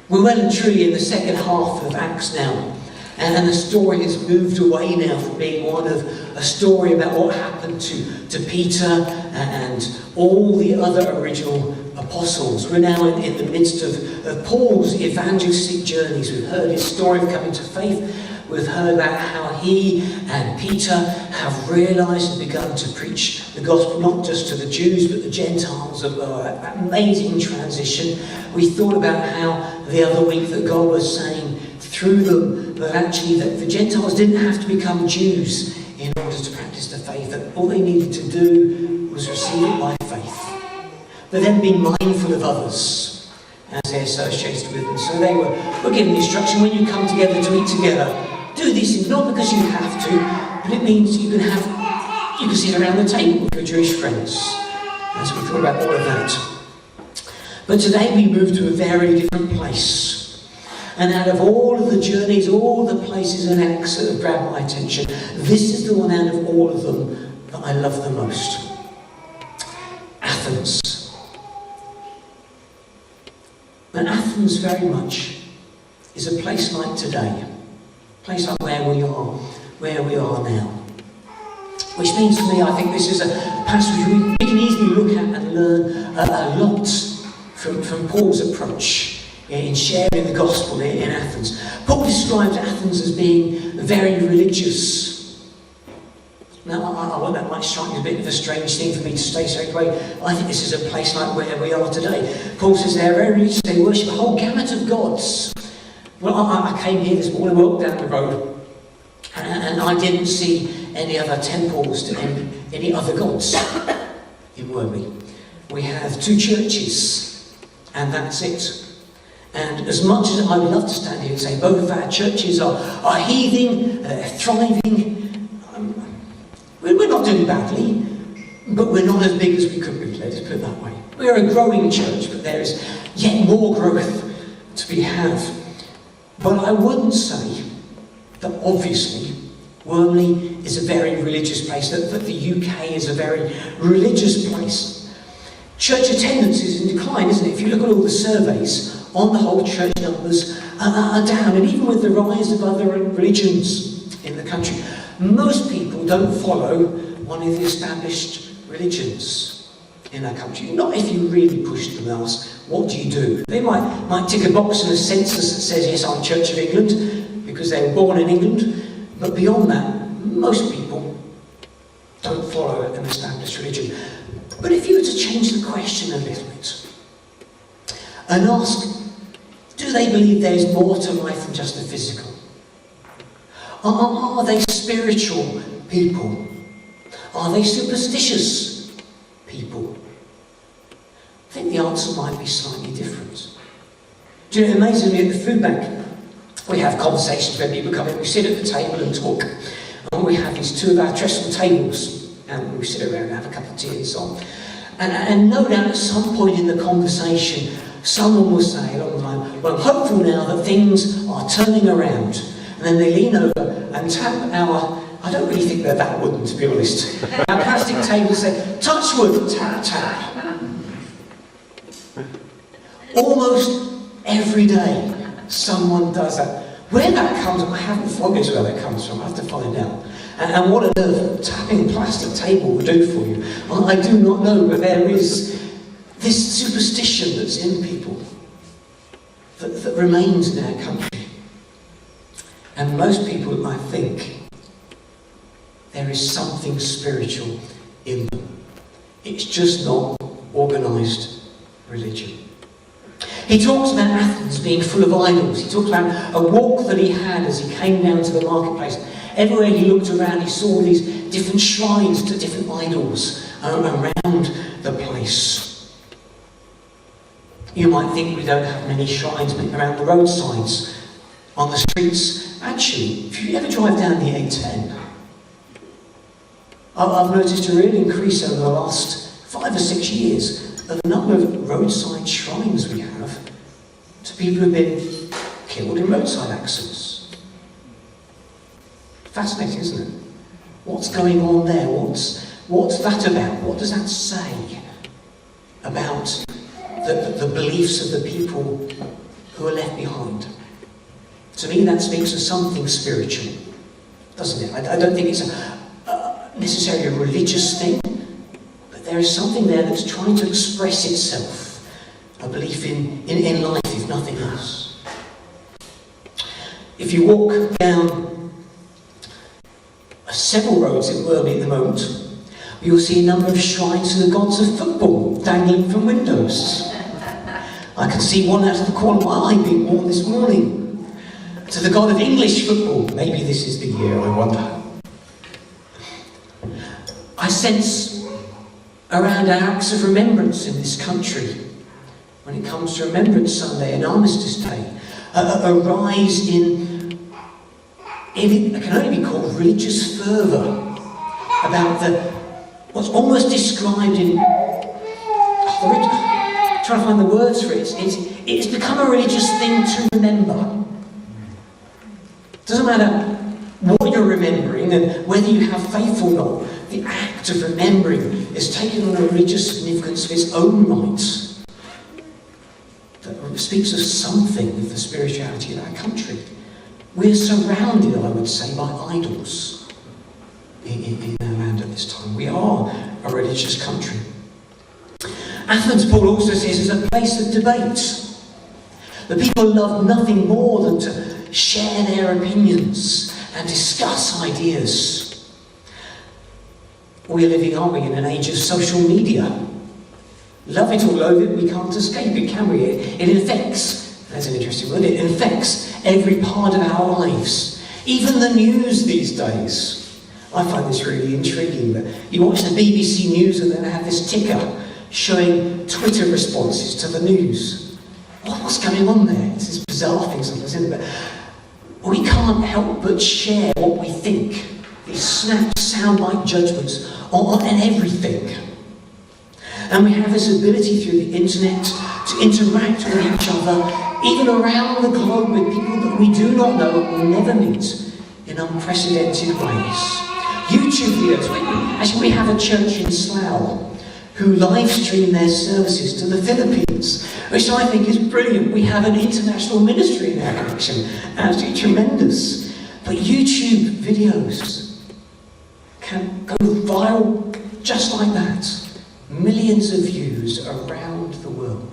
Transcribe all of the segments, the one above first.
We're well and truly in the second half of Acts now. And the story has moved away now from being one of a story about what happened to Peter and all the other original apostles. We're now in the midst of Paul's evangelistic journeys. We've heard his story of coming to faith. We've heard about how he and Peter have realised and begun to preach the gospel, not just to the Jews, but the Gentiles. That amazing transition. We thought about how the other week that God was saying through them that actually that the Gentiles didn't have to become Jews in order to practice the faith, that all they needed to do was receive it by faith, but then be mindful of others as they associated with them. So they were given the instruction, when you come together to eat together, do these things, not because you have to, but it means you can sit around the table with your Jewish friends. And so we thought about all of that. But today we move to a very different place. And out of all of the journeys, all the places in Acts that have grabbed my attention, this is the one out of all of them that I love the most. Athens. And Athens very much is a place like today. A place like where we are now. Which means to me, I think this is a passage we can easily look at and learn a lot from Paul's approach in sharing the gospel in Athens. Paul describes Athens as being very religious. Now, that might strike you as a bit of a strange thing for me to say straight away. I think this is a place like where we are today. Paul says they're very religious, they worship a whole gamut of gods. Well, I came here this morning, walked down the road, and I didn't see any other temples to any other gods in Wormley. We have 2 churches, and that's it. And as much as I'd love to stand here and say both of our churches are healing, thriving, we're not doing badly, but we're not as big as we could be, let's put it that way. We're a growing church, but there is yet more growth to be had. But I wouldn't say that obviously Wormley is a very religious place, that the UK is a very religious place. Church attendance is in decline, isn't it? If you look at all the surveys, on the whole, church numbers are down. And even with the rise of other religions in the country, most people don't follow one of the established religions in our country. Not if you really push them and ask, what do you do? They might tick a box in a census that says, yes, I'm Church of England, because they were born in England. But beyond that, most people don't follow an established religion. But if you were to change the question a little bit and ask, do they believe there is more to life than just the physical? Are they spiritual people? Are they superstitious people? I think the answer might be slightly different. Do you know, amazingly, at the food bank, we have conversations where people come in, we sit at the table and talk. And we have these 2 of our trestle tables, and we sit around and have a cup of tea and so on. And no doubt at some point in the conversation, someone will say along the line, well, I'm hopeful now that things are turning around. And then they lean over and tap our, I don't really think they're that wooden, to be honest. Our plastic tables say, touch wood, tap, tap. Almost every day, someone does that. Where that comes from, I haven't followed where that comes from, I have to find out. And what on earth tapping a plastic table will do for you, I do not know, but there is this superstition that's in people that remains in our country. And most people, I think, there is something spiritual in them. It's just not organised religion. He talks about Athens being full of idols. He talks about a walk that he had as he came down to the marketplace. Everywhere he looked around, he saw these different shrines to different idols around the place. You might think we don't have many shrines around the roadsides, on the streets. Actually, if you ever drive down the A10, I've noticed a real increase over the last 5 or 6 years of the number of roadside shrines we have to people who have been killed in roadside accidents. Fascinating, isn't it? What's going on there? What's that about? What does that say about the beliefs of the people who are left behind. To me, that speaks of something spiritual, doesn't it? I don't think it's necessarily a religious thing, but there is something there that's trying to express itself, a belief in life, if nothing else. If you walk down several roads in Wormley at the moment, you'll see a number of shrines to the gods of football dangling from windows. I can see one out of the corner of my eye being worn this morning. To the god of English football. Maybe this is the year, I wonder. I sense around our acts of remembrance in this country, when it comes to Remembrance Sunday and Armistice Day, a rise in it can only be called religious fervour about what's almost described in trying to find the words for it. It's become a religious thing to remember. It doesn't matter what you're remembering and whether you have faith or not, the act of remembering is taken on a religious significance of its own right that speaks of something of the spirituality of our country. We're surrounded, I would say, by idols in our land at this time. We are a religious country. Athens, Paul also says, is a place of debate. The people love nothing more than to share their opinions and discuss ideas. We're living, aren't we, in an age of social media. Love it or loathe it, we can't escape it, can we? It infects, that's an interesting word, it infects every part of our lives. Even the news these days. I find this really intriguing, but you watch the BBC News and then they have this ticker showing Twitter responses to the news. What's going on there? It's this bizarre thing sometimes, isn't it? But we can't help but share what we think. These snap, sound-like judgments on everything. And we have this ability through the internet to interact with each other, even around the globe, with people that we do not know and will never meet in unprecedented ways. YouTube videos. Actually, we have a church in Slough who live stream their services to the Philippines, which I think is brilliant. We have an international ministry in our connection, absolutely tremendous. But YouTube videos can go viral just like that. Millions of views around the world.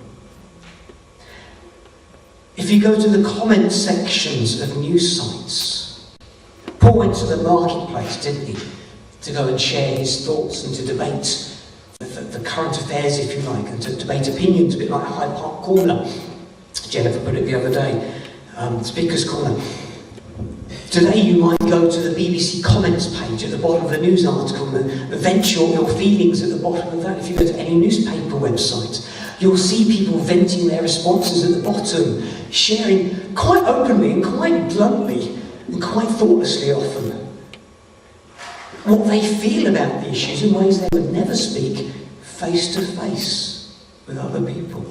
If you go to the comment sections of news sites, Paul went to the marketplace, didn't he, to go and share his thoughts and to debate the current affairs, if you like, and to debate opinions, a bit like Hyde Park Corner. Jennifer put it the other day, Speaker's Corner. Today you might go to the BBC comments page at the bottom of a news article and vent your feelings at the bottom of that. If you go to any newspaper website, you'll see people venting their responses at the bottom, sharing quite openly and quite bluntly and quite thoughtlessly often what they feel about the issues in ways they would never speak face to face with other people.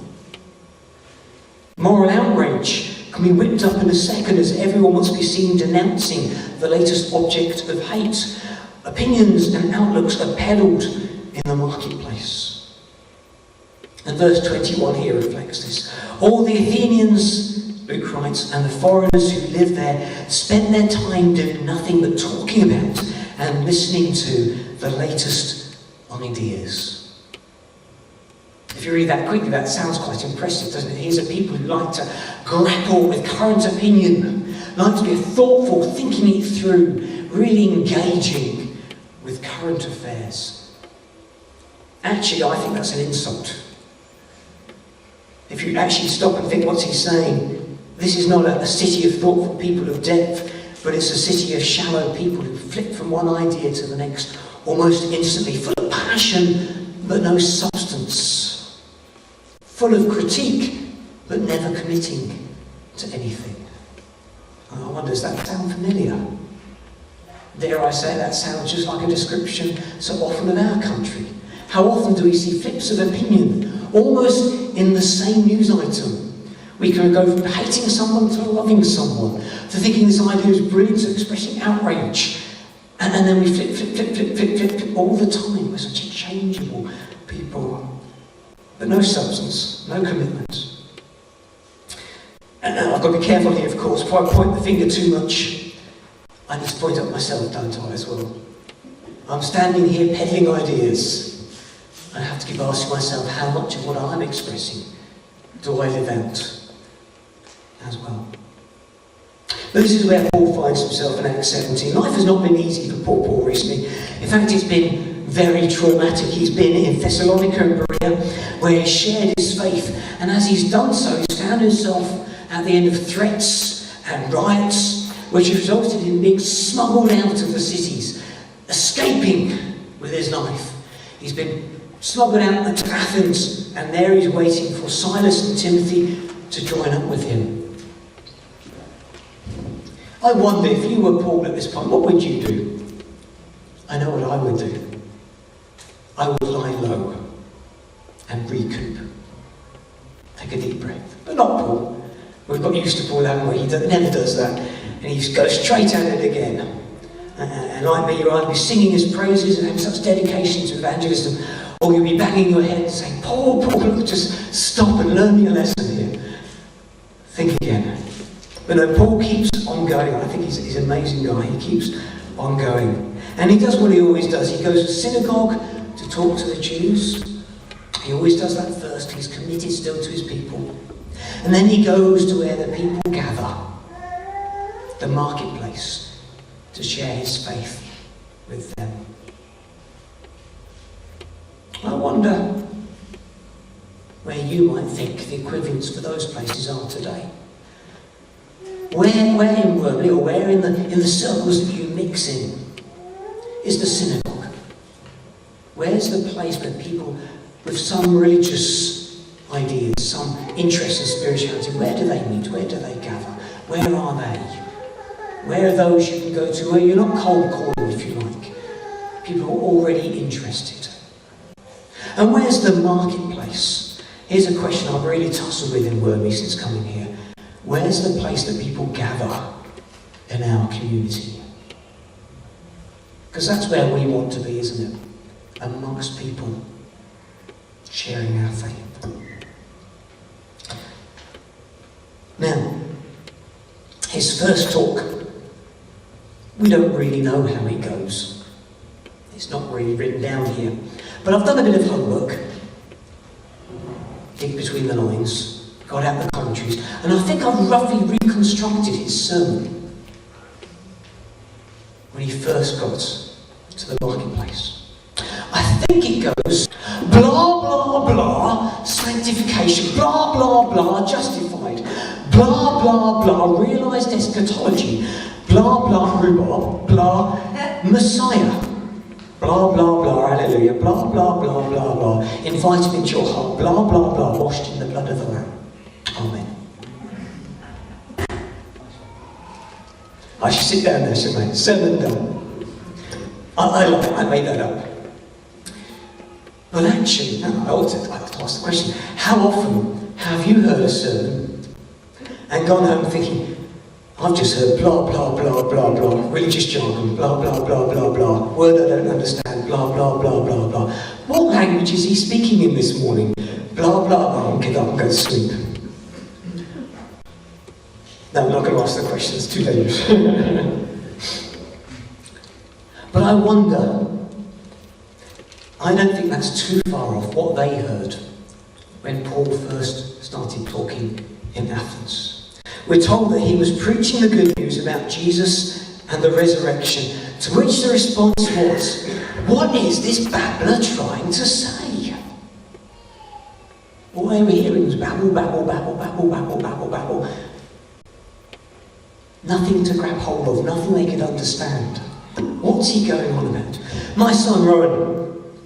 Moral outrage can be whipped up in a second as everyone wants to be seen denouncing the latest object of hate. Opinions and outlooks are peddled in the marketplace. And verse 21 here reflects this. All the Athenians, Luke writes, and the foreigners who live there spend their time doing nothing but talking about and listening to the latest ideas. If you read that quickly, that sounds quite impressive, doesn't it? Here's a people who like to grapple with current opinion, like to be thoughtful, thinking it through, really engaging with current affairs. Actually, I think that's an insult. If you actually stop and think what's he saying, this is not a city of thoughtful people of depth, but it's a city of shallow people who flick from one idea to the next almost instantly, full of passion but no substance, full of critique but never committing to anything. I wonder, does that sound familiar? Dare I say that sounds just like a description so often of our country. How often do we see flips of opinion almost in the same news item? We can go from hating someone to loving someone, to thinking this idea is brilliant, to expressing outrage. And then we flip all the time. We're such a changeable people. But no substance, no commitment. I've got to be careful here, of course. Before I point the finger too much, I need to point at myself, don't I, as well? I'm standing here peddling ideas. I have to keep asking myself, how much of what I'm expressing do I live out as well? But this is where Paul finds himself in Acts 17. Life has not been easy for Paul recently. In fact, it's been very traumatic. He's been in Thessalonica and Berea, where he shared his faith. And as he's done so, he's found himself at the end of threats and riots, which resulted in being smuggled out of the cities, escaping with his life. He's been smuggled out to Athens, and there he's waiting for Silas and Timothy to join up with him. I wonder, if you were Paul at this point, what would you do? I know what I would do. I would lie low and recoup. Take a deep breath. But not Paul. We've got used to Paul, haven't we? He never does that. And he goes straight at it again. And like me, you'll either be singing his praises and having such dedication to evangelism, or you'll be banging your head and saying, Paul, look, just stop and learn me a lesson here. Think again. But no, Paul keeps on going. I think he's an amazing guy. He keeps on going. And he does what he always does. He goes to synagogue to talk to the Jews. He always does that first. He's committed still to his people. And then he goes to where the people gather, the marketplace, to share his faith with them. I wonder where you might think the equivalents for those places are today. Where in Wormley, or where in the circles that you mix in, is the synagogue? Where's the place where people with some religious ideas, some interest in spirituality, where do they meet? Where do they gather? Where are they? Where are those you can go to where you're not cold calling, if you like? People are already interested. And where's the marketplace? Here's a question I've really tussled with in Wormley since coming here. Where's the place that people gather in our community? Because that's where we want to be, isn't it? Amongst people sharing our faith. Now, his first talk, we don't really know how it goes. It's not really written down here. But I've done a bit of homework, dig between the lines, got out the commentaries, and I think I've roughly reconstructed his sermon when he first got to the marketplace. I think it goes, blah, blah, blah, sanctification, blah, blah, blah, justified, blah, blah, blah, realised eschatology, blah, blah, rhubarb, blah, Messiah, blah, blah, blah, hallelujah, blah, blah, blah, blah, blah, invite him into your heart, blah, blah, blah, washed in the blood of the Lamb. Amen. I should sit down there, shouldn't I? Sermon done. I love it. I made that up. But actually, no, I ought to ask the question, how often have you heard a sermon and gone home thinking, I've just heard blah, blah, blah, blah, blah, religious jargon, blah, blah, blah, blah, blah, word I don't understand, blah, blah, blah, blah, blah. What language is he speaking in this morning? Blah, blah, blah, I'll get up and go to sleep. No, I'm not going to ask the question, it's too dangerous. But I wonder, I don't think that's too far off what they heard when Paul first started talking in Athens. We're told that he was preaching the good news about Jesus and the resurrection, to which the response was, what is this babbler trying to say? All they were hearing was babble, babble, babble, babble, babble, babble, babble. Nothing to grab hold of, nothing they could understand. What's he going on about? My son Rowan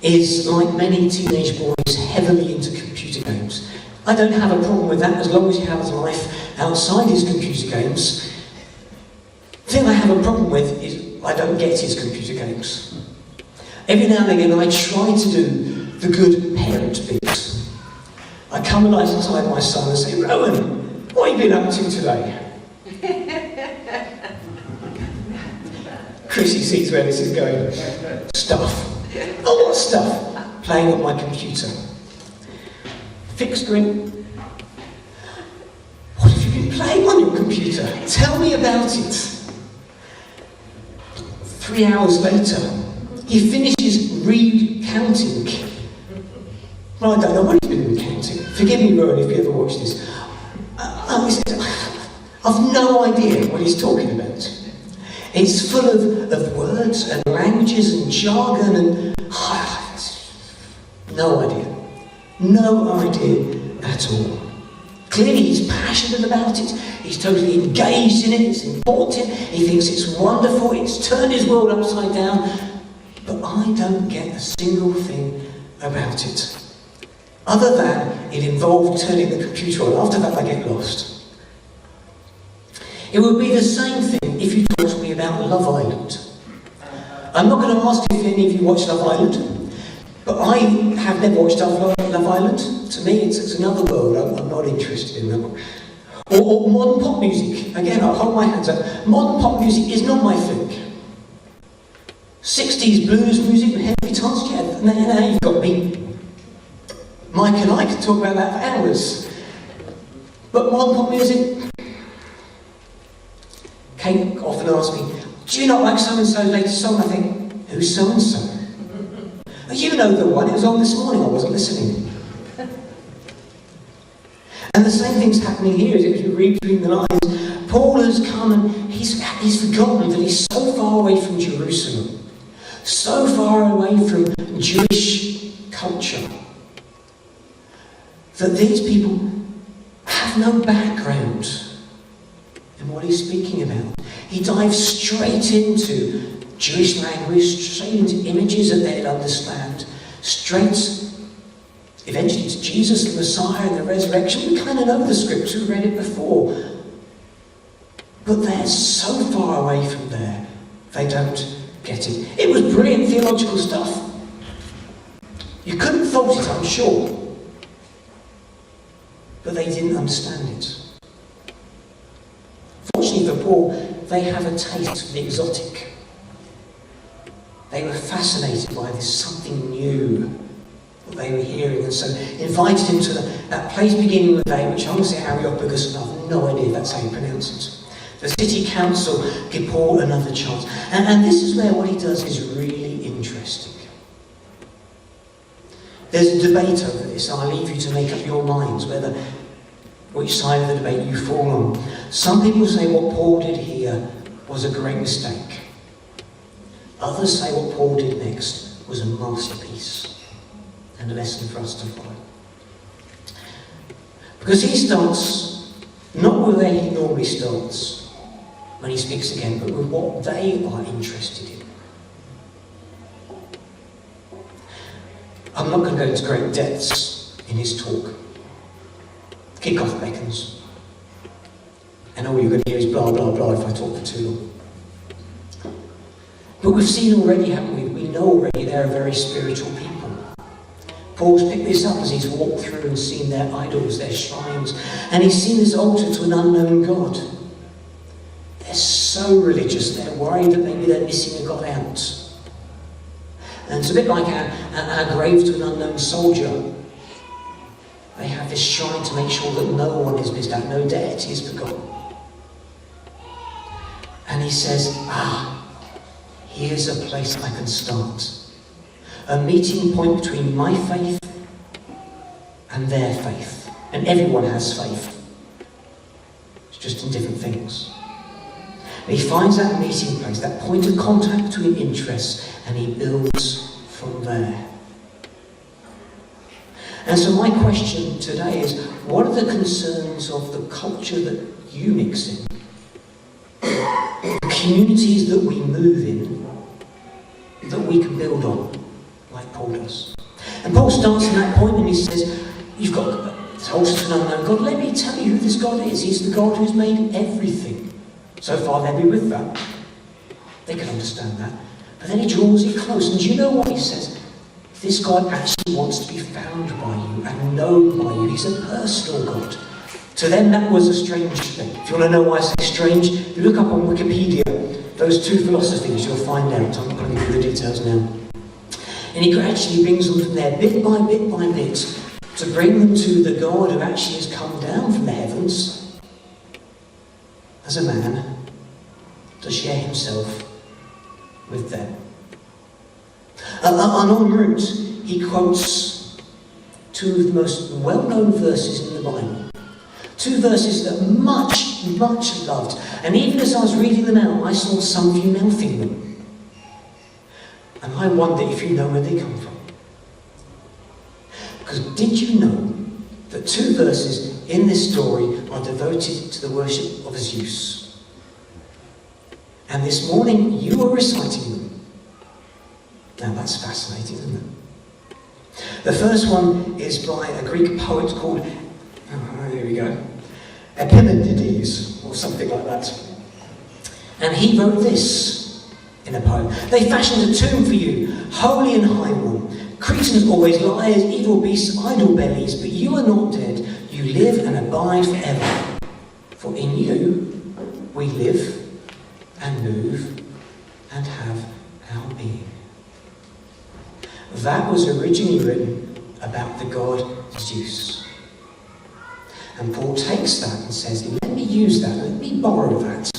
is, like many teenage boys, heavily into computer games. I don't have a problem with that as long as he has life outside his computer games. The thing I have a problem with is I don't get his computer games. Every now and again I try to do the good parent bit. I come alongside my son and say, Rowan, what have you been up to today? Chrissy sees where this is going. Stuff. Oh, what stuff? Playing on my computer. Fixed screen. What have you been playing on your computer? Tell me about it. 3 hours later, he finishes recounting. Well, I don't know what he's been recounting. Forgive me, Rowan, if you ever watch this. He says, I've no idea what he's talking about. It's full of words and languages and jargon and... no idea. No idea at all. Clearly he's passionate about it. He's totally engaged in it. It's important. He thinks it's wonderful. It's turned his world upside down. But I don't get a single thing about it. Other than it involved turning the computer on. After that I get lost. It would be the same thing if you talked to me about Love Island. I'm not going to ask if any of you watch Love Island, but I have never watched Love Island. To me, it's another world. I'm not interested in that. Or modern pop music. Again, I'll hold my hands up. Modern pop music is not my thing. 60s blues music and heavy guitars, yeah, now you've got me. Mike and I could talk about that for hours. But modern pop music... Kate often asks me, do you not like so-and-so's latest song? I think, who's so-and-so? You know the one, it was on this morning, I wasn't listening. And the same thing's happening here, as you read between the lines. Paul has come and he's forgotten that he's so far away from Jerusalem, so far away from Jewish culture, that these people have no background in what he's speaking about. He dives straight into Jewish language, straight into images that they'd understand, straight eventually to Jesus, the Messiah, and the resurrection. We kind of know the scripture, we've read it before. But they're so far away from there, they don't get it. It was brilliant theological stuff. You couldn't fault it, I'm sure. But they didn't understand it. Fortunately for Paul, they have a taste for the exotic. They were fascinated by this something new that they were hearing, and so invited him to that place beginning with A, which I'm going to say Areopagus, and I have no idea if that's how you pronounce it. The city council give Paul another chance. And this is where what he does is really interesting. There's a debate over this, and I'll leave you to make up your minds which side of the debate you fall on. Some people say what Paul did here was a great mistake. Others say what Paul did next was a masterpiece and a lesson for us to follow. Because he starts not where he normally starts when he speaks again, but with what they are interested in. I'm not going to go into great depths in his talk. Kick-off beckons. And all you're going to hear is blah, blah, blah if I talk for too long. But we've seen already, haven't we? We know already they're a very spiritual people. Paul's picked this up as he's walked through and seen their idols, their shrines, and he's seen this altar to an unknown God. They're so religious, they're worried that maybe they're missing a God out. And it's a bit like our grave to an unknown soldier. They have this shrine to make sure that no one is missed out, no deity is forgotten. And he says, here's a place I can start. A meeting point between my faith and their faith. And everyone has faith. It's just in different things. But he finds that meeting place, that point of contact between interests, and he builds from there. And so my question today is, what are the concerns of the culture that you mix in? The communities that we move in, that we can build on, like Paul does. And Paul starts in that point and he says, you've got this altar to an unknown God. Let me tell you who this God is. He's the God who's made everything. So far they'll be with that. They can understand that. But then he draws it close. And do you know what he says? This God actually wants to be found by you and known by you. He's a personal God. To them that was a strange thing. If you want to know why I say strange, if you look up on Wikipedia, those two philosophies, you'll find out. I'm not going to give you the details now. And he gradually brings them from there, bit by bit by bit, to bring them to the God who actually has come down from the heavens as a man, to share himself with them. And en route, he quotes two of the most well-known verses in the Bible. Two verses that much loved. And even as I was reading them out, I saw some of you mouthing them. And I wonder if you know where they come from. Because did you know that two verses in this story are devoted to the worship of Zeus? And this morning you are reciting them. Now that's fascinating, isn't it? The first one is by a Greek poet called, here we go, Epimenides, or something like that. And he wrote this in a poem. They fashioned a tomb for you, holy and high one. Cretans always liars, evil beasts, idle bellies, but you are not dead. You live and abide forever. For in you we live and move and have our being. That was originally written about the god Zeus. And Paul takes that and says, let me use that, let me borrow that,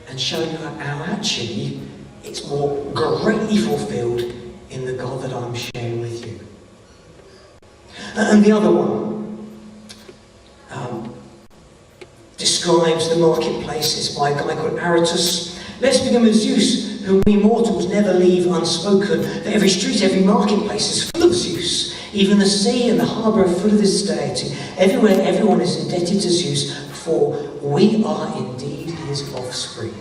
and show you how actually it's more greatly fulfilled in the God that I'm sharing with you. And the other one describes the marketplaces by a guy called Aratus. Let's begin with Zeus, whom we mortals never leave unspoken. That every street, every marketplace is full of Zeus. Even the sea and the harbour are full of this deity. Everywhere, everyone is indebted to Zeus, for we are indeed his offspring.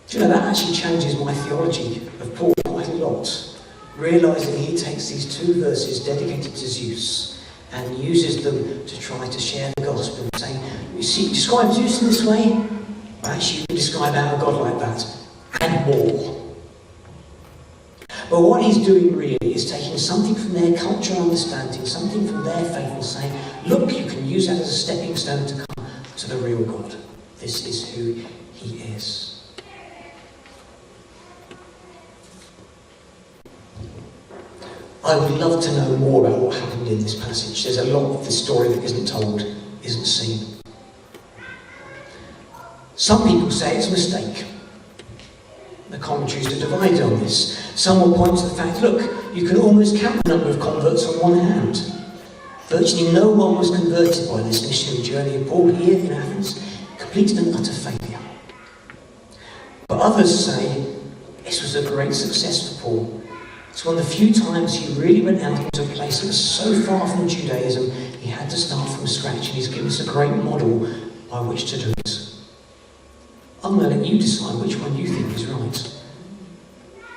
Do you know, that actually changes my theology of Paul quite a lot, realising he takes these two verses dedicated to Zeus and uses them to try to share the gospel, saying, you see, describe Zeus in this way, well, actually you can describe our God like that, and more. But what he's doing really is taking something from their cultural understanding, something from their faith, and saying, look, you can use that as a stepping stone to come to the real God. This is who he is. I would love to know more about what happened in this passage. There's a lot of the story that isn't told, isn't seen. Some people say it's a mistake. The commentaries are divided on this. Some will point to the fact, look, you can almost count the number of converts on one hand. Virtually no one was converted by this missionary journey of Paul here in Athens, complete and utter failure. But others say this was a great success for Paul. It's one of the few times he really went out into a place that was so far from Judaism, he had to start from scratch, and he's given us a great model by which to do it. I'm going to let you decide which one you think is right.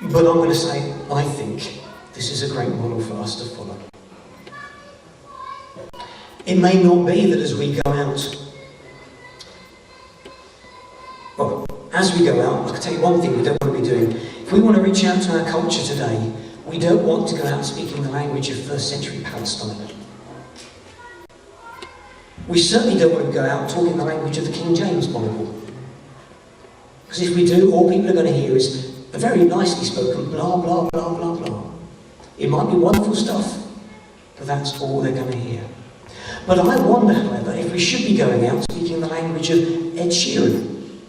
But I'm going to say, I think this is a great model for us to follow. It may not be that as we go out, well, as we go out, I can tell you one thing we don't want to be doing. If we want to reach out to our culture today, we don't want to go out speaking the language of first century Palestine. We certainly don't want to go out talking the language of the King James Bible. Because if we do, all people are going to hear is a very nicely spoken blah, blah, blah, blah, blah. It might be wonderful stuff, but that's all they're going to hear. But I wonder, however, if we should be going out speaking the language of Ed Sheeran,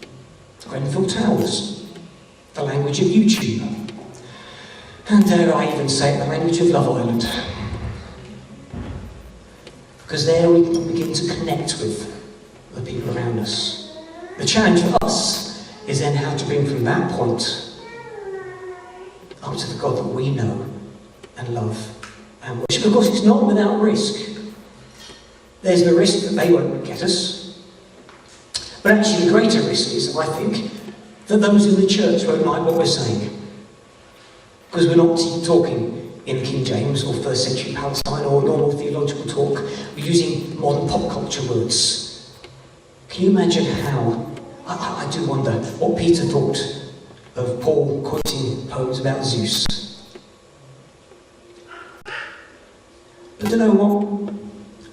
Grenfell Towers, the language of YouTube, and dare I even say the language of Love Island. Because there we can begin to connect with the people around us. The challenge for us is then how to bring from that point up to the God that we know and love and worship. Of course, it's not without risk. There's the risk that they won't get us. But actually the greater risk is, I think, that those in the church won't like what we're saying. Because we're not talking in King James or first century Palestine or normal theological talk. We're using modern pop culture words. Can you imagine how, I do wonder what Peter thought of Paul quoting poems about Zeus. But you know what?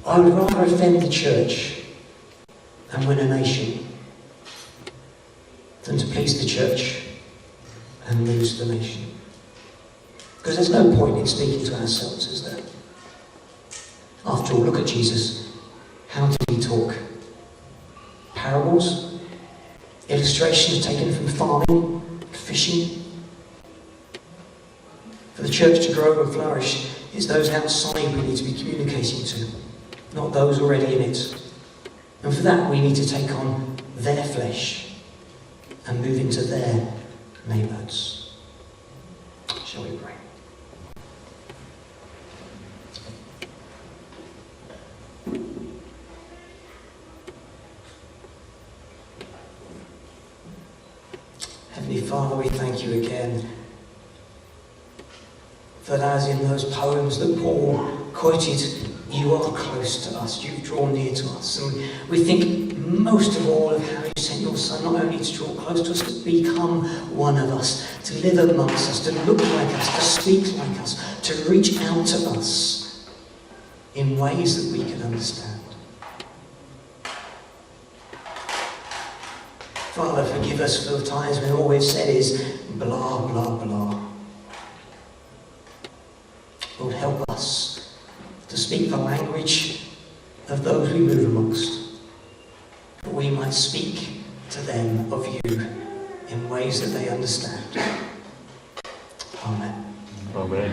I would rather offend the church and win a nation than to please the church and lose the nation. Because there's no point in speaking to ourselves, is there? After all, look at Jesus. How did he talk? Parables? Illustrations taken from farming, fishing? For the church to grow and flourish, it's those outside we need to be communicating to, not those already in it. And for that, we need to take on their flesh and move into their neighbourhoods. Shall we pray? Heavenly Father, we thank you again that as in those poems that Paul quoted, you are close to us, you've drawn near to us. And we think most of all of how you sent your Son, not only to draw close to us, but become one of us, to live amongst us, to look like us, to speak like us, to reach out to us in ways that we can understand. Father, forgive us for the times when all we've said is blah, blah, blah. Lord, help us to speak the language of those we move amongst, that we might speak to them of you in ways that they understand. Amen. Amen.